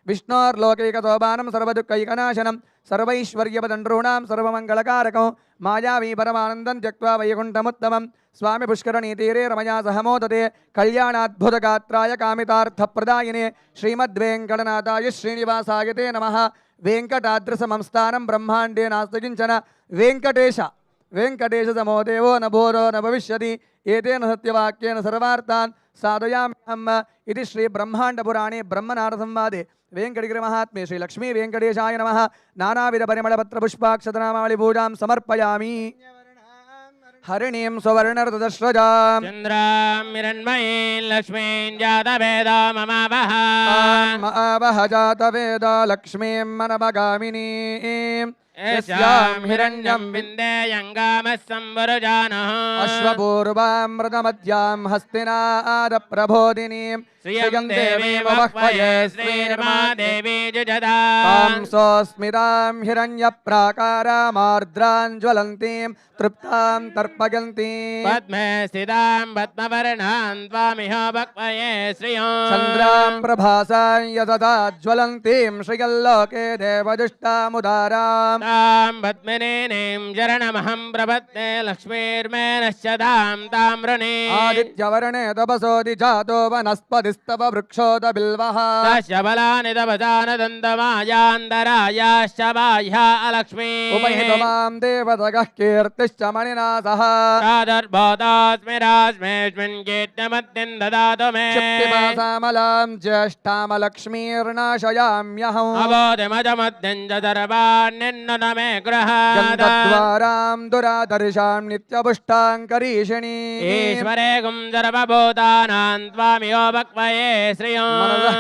विष्णोर्लोकैकशोभानं सर्वदुःखैकनाशनं सर्वैश्वर्यपदण्डॄणां सर्वमङ्गलकारकं मायावी परमानन्दं त्यक्त्वा वैकुण्ठमुत्तमं स्वामी पुष्करणीतीरे रमया सह मोदते कल्याणाद्भुतगात्राय कामितार्थप्रदायिने श्रीमद्वेङ्कटनाथाय श्रीनिवासाय ते नमः। वेङ्कटाद्रिसमंस्थानं ब्रह्माण्डे नास्ति किञ्चन वेङ्कटेश समो देवो न भूतो न भविष्यति एतेन सत्यवाक्येन सर्वार्थान् साधयाम्यहम् इति श्री ब्रह्माण्डपुराणे ब्रह्मनारदसंवादे वेङ्कटगिरिमहात्म्ये श्री लक्ष्मी वेङ्कटेशाय नमः। नानाविध परिमलपत्रपुष्पाक्षतनामावळि पूजां समर्पयामि। हरिणीं सुवर्णरतदश्रजां चन्द्रां हिरण्मयीं लक्ष्मीं जातवेदो ममावह आवह जातवेदो लक्ष्मीं मनमगामिनीं यस्यां हिरण्यं विन्देयङ्गामः संवरुजानः अश्वपूर्वामृतमध्यां हस्तिनादप्रबोधिनीं श्रियं देवीं वक्वये श्रीर्मा देवी जुजदा तां सोऽस्मितां हिरण्यप्राकारामार्द्रां ज्वलन्तीं तृप्तां तर्पयन्तीं पद्मे स्थितां पद्मवर्णां त्वामिह वक्वये श्रियं चन्द्रां प्रभासां यतता ज्वलन्तीं श्रियल्लोके देवदुष्टामुदारां तां पद्मिनीं शरणमहं प्रपद्ये लक्ष्मीर्मे नश्यतां ताम्रणे आदित्यवर्णे तपसोऽधि जातो वनस्पतिस्तव वृक्षोत बिल्वः तस्य बलानि तपसानदन्तमायान्तरायाश्च बाह्या अलक्ष्मी उपहितवां देवतगः कीर्तिश्च मणिना सह प्रादुर्भूतोऽस्मि रास्मेऽस्मिन् कीर्त्यमद्दिं ददातु मे क्षिप्तिपासामलां ज्येष्ठामलक्ष्मीर्नाशयाम्यहम् अबोधिमजमद्दिं च सर्वान्निन्नुत मे गृहात् गन्धद्वारां दुरादर्शां नित्यपुष्टां करीषिणी ईश्वरे गुं सर्वभूतानां त्वामिहो वक्वये श्रियं मनसः